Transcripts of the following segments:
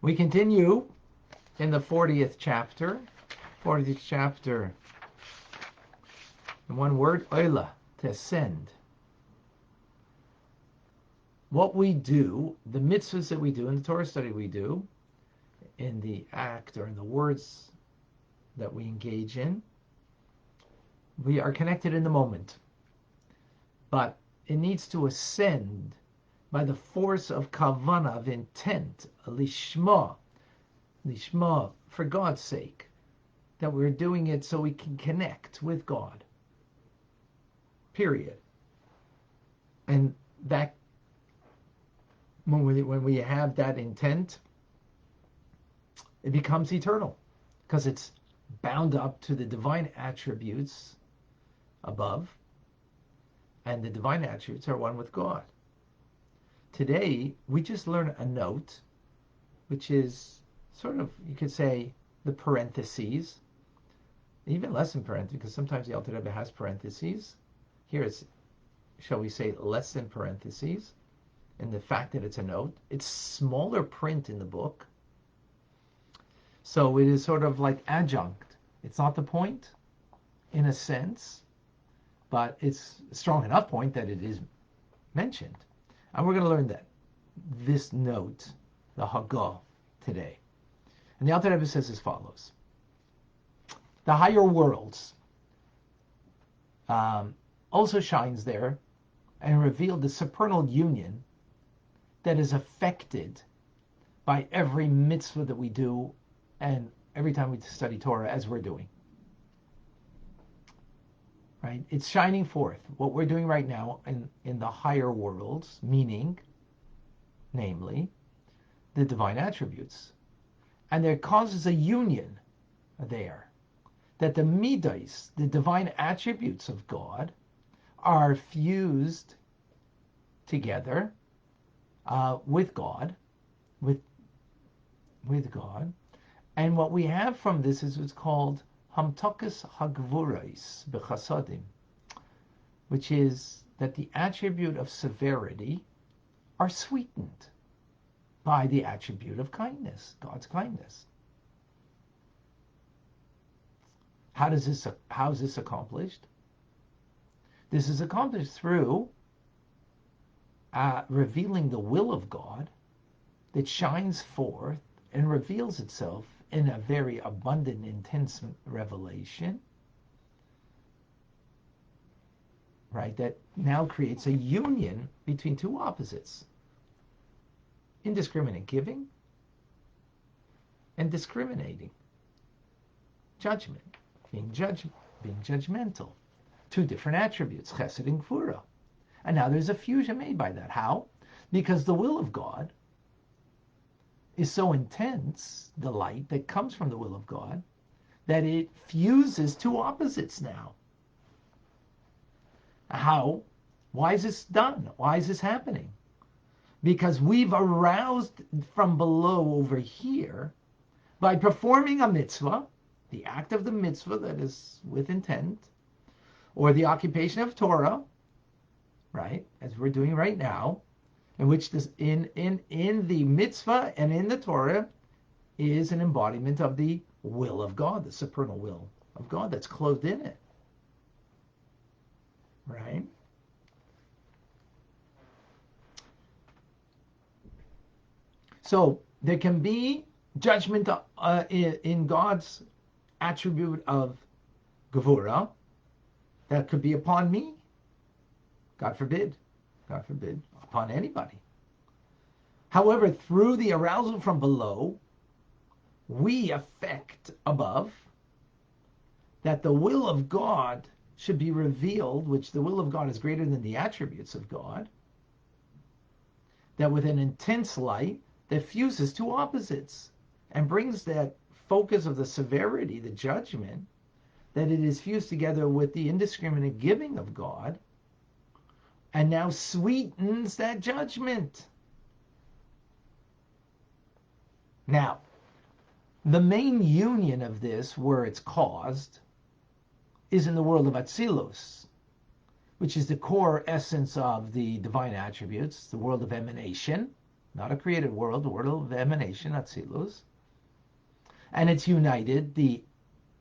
We continue in the 40th chapter. 40th chapter. In one word, oila, to ascend. What we do, the mitzvahs that we do, in the Torah study we do, in the act or in the words that we engage in, we are connected in the moment. But it needs to ascend by the force of kavanah, of intent, lishma, for God's sake, that we're doing it so we can connect with God. Period. And that, when we have that intent, it becomes eternal, because it's bound up to the divine attributes above, and the divine attributes are one with God. Today, we just learn a note, which is sort of, you could say, the parentheses, even less than parentheses, because sometimes the Alter Rebbe has parentheses. Here it's, shall we say, less than parentheses, in the fact that it's a note. It's smaller print in the book, so it is sort of like adjunct. It's not the point, in a sense, but it's a strong enough point that it is mentioned. And we're going to learn that, this note, the Hagah, today. And the Alter Rebbe says as follows. The higher worlds also shines there and revealed the supernal union that is affected by every mitzvah that we do and every time we study Torah, as we're doing. Right? It's shining forth. What we're doing right now in the higher worlds, meaning, namely, the divine attributes. And there causes a union there, that the midas, the divine attributes of God, are fused together with God, with God. And what we have from this is what's called hamtakas hagvurais bechasadim, which is that the attribute of severity are sweetened by the attribute of kindness, God's kindness. How is this accomplished? This is accomplished through revealing the will of God that shines forth and reveals itself in a very abundant, intense revelation, right? That now creates a union between two opposites: indiscriminate giving and discriminating judgment, being judgmental. Two different attributes, chesed and gvura. And now there's a fusion made by that. How? Because the will of God is so intense, the light that comes from the will of God, that it fuses two opposites now. How? Why is this done? Why is this happening? Because we've aroused from below over here by performing a mitzvah, the act of the mitzvah that is with intent, or the occupation of Torah, right, as we're doing right now, in which this in the mitzvah and in the Torah is an embodiment of the will of God, the supernal will of God that's clothed in it. Right? So there can be judgment in God's attribute of gevura that could be upon me, God forbid, upon anybody. However, through the arousal from below, we affect above that the will of God should be revealed, which the will of God is greater than the attributes of God, that with an intense light that fuses two opposites and brings that focus of the severity, the judgment, that it is fused together with the indiscriminate giving of God, and now sweetens that judgment. Now, the main union of this, where it's caused, is in the world of Atzilus, which is the core essence of the divine attributes, the world of emanation, not a created world, a world of emanation, Atzilus. And it's united, the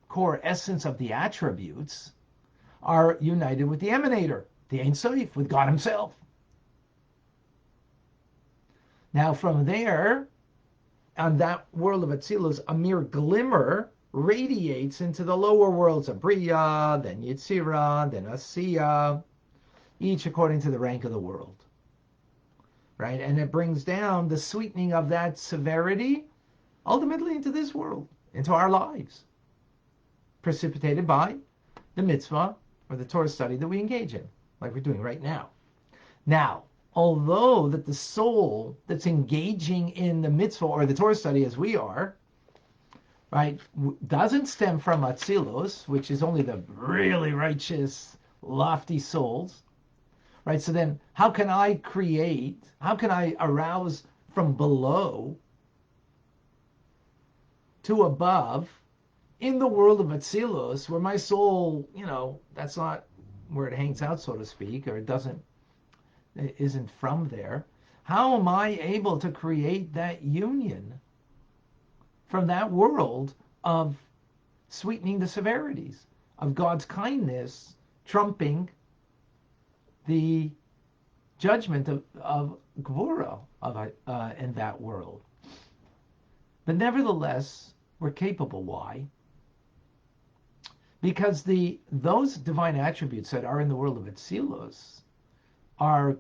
core essence of the attributes are united with the emanator, the Ein Sof, with God himself. Now from there, on that world of Atzilus, a mere glimmer radiates into the lower worlds of Bria, then Yetzirah, then Asiya, each according to the rank of the world. Right? And it brings down the sweetening of that severity ultimately into this world, into our lives, precipitated by the mitzvah or the Torah study that we engage in, like we're doing right now. Now, although that the soul that's engaging in the mitzvah or the Torah study as we are, right, doesn't stem from Atzilus, which is only the really righteous, lofty souls, right? So then how can I arouse from below to above in the world of Atzilus, where my soul, that's not where it hangs out, so to speak, or it isn't from there. How am I able to create that union from that world of sweetening the severities of God's kindness, trumping the judgment of Gvura in that world? But nevertheless, we're capable. Why? Because those divine attributes that are in the world of Atzilus are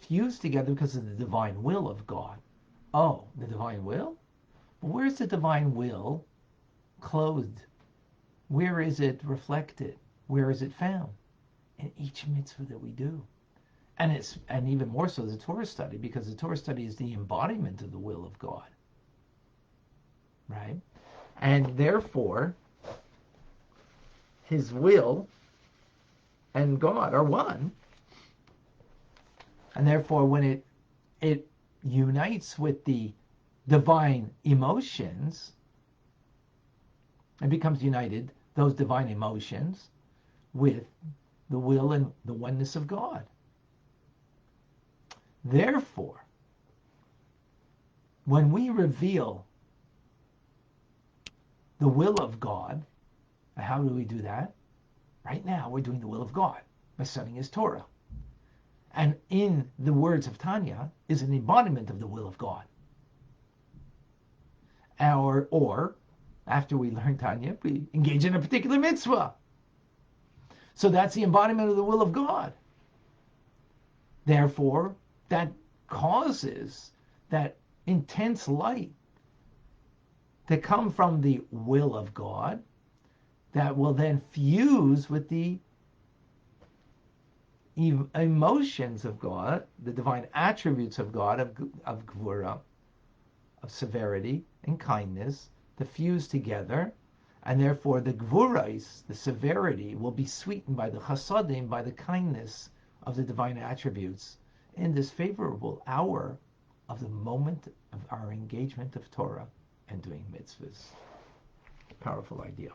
fused together because of the divine will of God. Oh, the divine will? Well, where's the divine will clothed? Where is it reflected? Where is it found? In each mitzvah that we do. And even more so the Torah study, because the Torah study is the embodiment of the will of God. Right? And therefore, his will and God are one. And therefore, when it unites with the divine emotions, it becomes united, those divine emotions, with the will and the oneness of God. Therefore, when we reveal the will of God, how do we do that? Right now, we're doing the will of God by studying his Torah. And in the words of Tanya is an embodiment of the will of God. Or after we learn Tanya, we engage in a particular mitzvah. So that's the embodiment of the will of God. Therefore, that causes that intense light to come from the will of God that will then fuse with the emotions of God, the divine attributes of God, of Gvura, of severity and kindness, to fuse together, and therefore the Gvurais, the severity, will be sweetened by the Chasadim, by the kindness of the divine attributes in this favorable hour of the moment of our engagement of Torah and doing mitzvahs. Powerful idea.